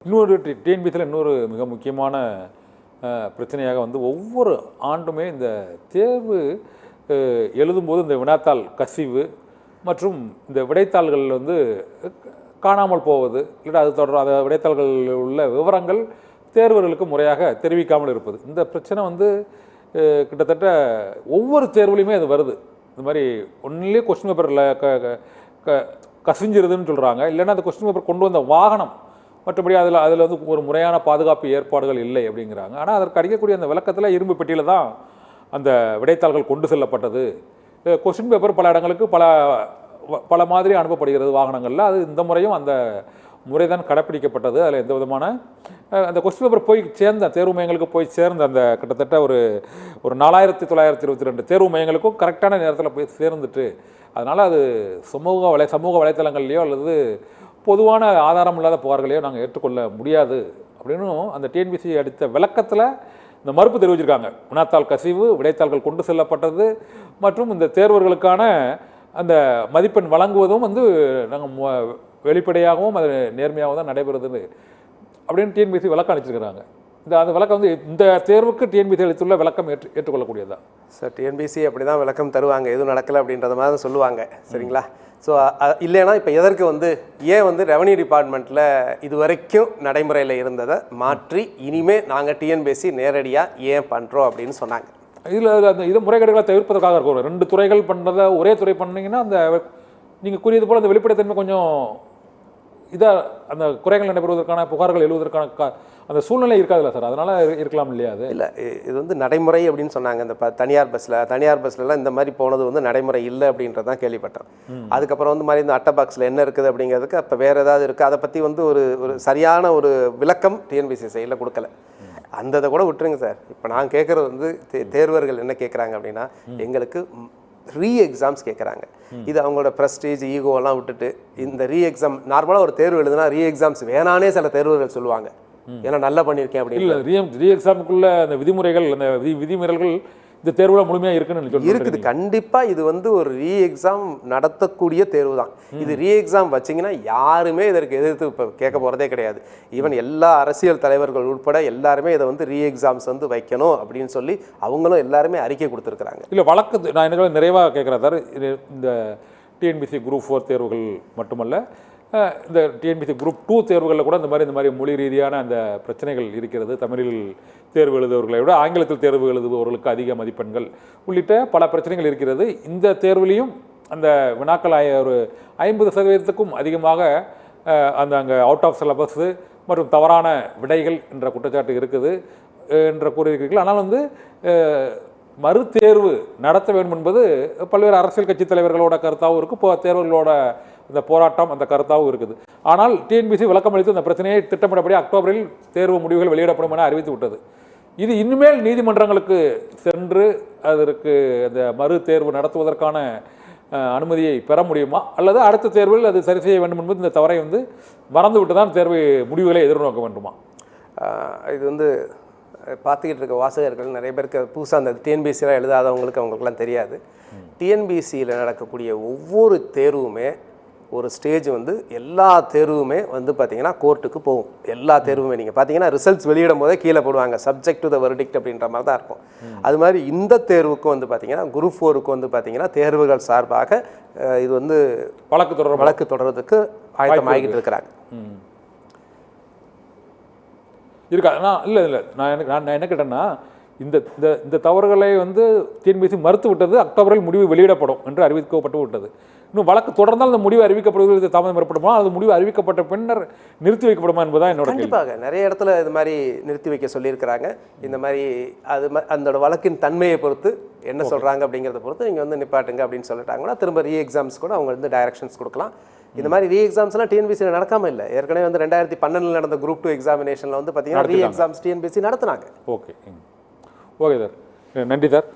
இன்னொரு டிஎன்பிசியில் இன்னொரு மிக முக்கியமான பிரச்சனையாக வந்து ஒவ்வொரு ஆண்டுமே இந்த தேர்வு எழுதும்போது இந்த வினாத்தாள் கசிவு மற்றும் இந்த விடைத்தாள்கள் வந்து காணாமல் போவது இல்லை அது தொடர் அந்த விடைத்தாள்களில் உள்ள விவரங்கள் தேர்வர்களுக்கு முறையாக தெரிவிக்காமல் இருப்பது. இந்த பிரச்சனை வந்து கிட்டத்தட்ட ஒவ்வொரு தேர்வுலையுமே அது வருது. இந்த மாதிரி ஒன்றிலே கொஸ்டின் பேப்பரில் கசிஞ்சிருதுன்னு சொல்கிறாங்க. இல்லைன்னா அந்த கொஸ்டின் பேப்பர் கொண்டு வந்த வாகனம் மற்றபடி அதில் வந்து ஒரு முறையான பாதுகாப்பு ஏற்பாடுகள் இல்லை அப்படிங்கிறாங்க. ஆனால் அதற்கு அடிக்கக்கூடிய அந்த விளக்கத்தில் இரும்பு பெட்டியில் தான் அந்த விடைத்தாள்கள் கொண்டு செல்லப்பட்டது. கொஸ்டின் பேப்பர் பல இடங்களுக்கு பல மாதிரி அனுப்பப்படுகிறது வாகனங்களில். அது இந்த முறையும் அந்த முறை தான் கடைப்பிடிக்கப்பட்டது. அதில் எந்த விதமான அந்த கொஸ்டின் பேப்பர் போய் சேர்ந்த தேர்வு மையங்களுக்கு போய் சேர்ந்த அந்த கிட்டத்தட்ட ஒரு 4922 தேர்வு மையங்களுக்கும் கரெக்டான நேரத்தில் போய் சேர்ந்துட்டு, அதனால் அது சமூக வலைத்தளங்கள்லையோ அல்லது பொதுவான ஆதாரம் இல்லாத புகார்களையோ நாங்கள் ஏற்றுக்கொள்ள முடியாது அப்படின்னு அந்த டிஎன்பிசி அளித்த விளக்கத்தில் இந்த மறுப்பு தெரிவிச்சிருக்காங்க. வினாத்தாள் கசிவு, விடைத்தாள்கள் கொண்டு செல்லப்பட்டது மற்றும் இந்த தேர்வர்களுக்கான அந்த மதிப்பெண் வழங்குவதும் வந்து நாங்கள் வெளிப்படையாகவும் அது நேர்மையாகவும் தான் நடைபெறுது அப்படின்னு டிஎன்பிசி விளக்கம் அளிச்சிருக்கிறாங்க. அந்த விளக்கம் வந்து இந்த தேர்வுக்கு டிஎன்பிசி அளித்துள்ள விளக்கம் ஏற்றுக்கொள்ளக்கூடியதா சார்? டிஎன்பிசி அப்படி தான் விளக்கம் தருவாங்க, எதுவும் நடக்கலை அப்படின்றத மாதிரி தான் சொல்லுவாங்க. சரிங்களா? ஸோ இல்லைன்னா இப்போ எதற்கு ஏன் ரெவன்யூ டிபார்ட்மெண்ட்டில் இது வரைக்கும் நடைமுறையில் இருந்ததை மாற்றி இனிமேல் நாங்கள் டிஎன்பிசி நேரடியாக ஏன் பண்ணுறோம் அப்படின்னு சொன்னாங்க. இதில் அந்த இது முறைகேடுகளை தவிர்ப்பதற்காக இருக்கும். 2 துறைகள் பண்ணுறதை ஒரே துறை பண்ணிங்கன்னா அந்த நீங்கள் கூறியது போல் அந்த வெளிப்படைத்தன்மை கொஞ்சம் இதாக அந்த குறைகள் நடைபெறுவதற்கான புகார்கள் எழுவதற்கான அந்த சூழ்நிலை இருக்காதுல்ல சார்? அதனால் இருக்கலாம் இல்லையா? அது இல்லை, இது நடைமுறை அப்படின்னு சொன்னாங்க. இந்த தனியார் பஸ்லலாம் இந்த மாதிரி போனது நடைமுறை இல்லை அப்படின்றதான் கேள்விப்பட்டேன். அதுக்கப்புறம் மாதிரி இந்த அட்டை பாக்ஸில் என்ன இருக்குது அப்படிங்கிறதுக்கு அப்போ வேறு ஏதாவது இருக்குது, அதை பற்றி ஒரு சரியான ஒரு விளக்கம் டிஎன்பிசி சைடில் கொடுக்கல. அந்த இதை கூட விட்டுருங்க சார். இப்போ நான் கேட்குறது தேர்வர்கள் என்ன கேட்குறாங்க அப்படின்னா, எங்களுக்கு எக்ஸாம்ஸ் கேட்குறாங்க. இது அவங்களோட ப்ரெஸ்டீஜ் ஈகோவெல்லாம் விட்டுட்டு இந்த எக்ஸாம் நார்மலாக ஒரு தேர்வு எழுதுனா எக்ஸாம்ஸ் வேணானே சில தேர்வர்கள் சொல்லுவாங்க. ஏன்னா நல்லா பண்ணியிருக்கேன் அப்படின்னு. இல்லை, எக்ஸாமுக்குள்ள அந்த விதிமுறைகள் அந்த விதிமீறல்கள் இந்த தேர்வுல முழுமையாக இருக்குது. கண்டிப்பாக இது ஒரு எக்ஸாம் நடத்தக்கூடிய தேர்வு தான். இது எக்ஸாம் வச்சிங்கன்னா யாருமே இதற்கு எதிர்த்து இப்போ கேட்க போகிறதே கிடையாது. ஈவன் எல்லா அரசியல் தலைவர்கள் உட்பட எல்லாருமே இதை எக்ஸாம்ஸ் வைக்கணும் அப்படின்னு சொல்லி அவங்களும் எல்லாருமே அறிக்கை கொடுத்துருக்குறாங்க. இல்லை, வழக்கு நான் என்ன நிறைவாக கேட்குறேன் சார். இந்த டிஎன்பிசி குரூப் 4 தேர்வுகள் மட்டுமல்ல, இந்த டிஎன்பிசி குரூப் 2 தேர்வுகளில் கூட இந்த மாதிரி மொழி ரீதியான அந்த பிரச்சனைகள் இருக்கிறது. தமிழில் தேர்வு எழுதுபவர்களை விட ஆங்கிலத்தில் தேர்வு எழுதுபவர்களுக்கு அதிக மதிப்பெண்கள் உள்ளிட்ட பல பிரச்சனைகள் இருக்கிறது. இந்த தேர்விலையும் அந்த வினாக்கள் ஒரு 50% அதிகமாக அங்கே அவுட் ஆஃப் சிலபஸ் மற்றும் தவறான விடைகள் என்ற குற்றச்சாட்டு இருக்குது என்ற கூறியிருக்கிறீர்கள். ஆனால் மறுதேர்வு நடத்த வேண்டும் என்பது பல்வேறு அரசியல் கட்சி தலைவர்களோட கருத்தாகவும் இருக்குது, தேர்வர்களோட இந்த போராட்டம் அந்த கருத்தாகவும் இருக்குது. ஆனால் டிஎன்பிசி விளக்கம் அளித்து அந்த பிரச்சனையை திட்டமிட்டபடி அக்டோபரில் தேர்வு முடிவுகள் வெளியிடப்படும் என அறிவித்து விட்டது. இது இனிமேல் நீதிமன்றங்களுக்கு சென்று அதற்கு அந்த மறு தேர்வு நடத்துவதற்கான அனுமதியை பெற முடியுமா, அல்லது அடுத்த தேர்வில் அது சரி செய்ய வேண்டும் என்பது இந்த தவறை மறந்து விட்டு தான் தேர்வு முடிவுகளை எதிர்நோக்க வேண்டுமா? இது பார்த்துக்கிட்டு இருக்க வாசகர்கள் நிறைய பேருக்கு புதுசாக அந்த டிஎன்பிசியில் எழுதாதவங்களுக்கு அவங்களுக்குலாம் தெரியாது. டிஎன்பிசியில் நடக்கக்கூடிய ஒவ்வொரு தேர்வுமே ஒரு ஸ்டேஜ் எல்லா தேர்வுமே பார்த்திங்கன்னா கோர்ட்டுக்கு போகும். எல்லா தேர்வுமே நீங்கள் பார்த்தீங்கன்னா ரிசல்ட்ஸ் வெளியிடும் போதே கீழே போடுவாங்க, சப்ஜெக்ட் டு த வெர்டிக்ட் அப்படின்ற மாதிரி தான் இருக்கும். அது மாதிரி இந்த தேர்வுக்கு பார்த்தீங்கன்னா குரூப் 4க்கு பார்த்தீங்கன்னா தேர்வுகள் சார்பாக இது வழக்கு தொடர்றதுக்கு ஆயத்தமாகிட்டு இருக்கிறாங்க. இருக்கா? இல்லை, நான் என்ன கேட்டேன்னா, இந்த தவறுகளை டிஎன்பிசி மறுத்து விட்டது. அக்டோபரில் முடிவு வெளியிடப்படும் என்று அறிவிக்கப்பட்டு விட்டது. இன்னும் வழக்கு தொடர்ந்தால் அந்த முடிவு அறிவிக்கப்படுவது தாமதம் ஏற்படுமா, அது முடிவு அறிவிக்கப்பட்ட பின்னர் நிறுத்தி வைக்கப்படுமா என்பதுதான் என்னோட. கண்டிப்பாக நிறைய இடத்துல இது மாதிரி நிறுத்தி வைக்க சொல்லியிருக்கிறாங்க. இந்த மாதிரி அந்த வழக்கின் தன்மையை பொறுத்து என்ன சொல்கிறாங்க அப்படிங்கிறத பொறுத்து நீங்கள் நிப்பாட்டுங்க அப்படின்னு சொல்லிட்டாங்கன்னா திரும்ப எக்ஸாம்ஸ் கூட அவங்க டைரக்ஷன்ஸ் கொடுக்கலாம். இந்த மாதிரி எக்ஸாம்ஸ்லாம் டிஎன்பிசியில் நடக்காமல் இல்லை. ஏற்கனவே 2012 நடந்த குரூப் 2 எக்ஸாமினேஷனில் பார்த்தீங்கன்னா எக்ஸாம்ஸ் டிஎன்பிசி நடத்துனாங்க. ஓகே சார், நன்றி சார்.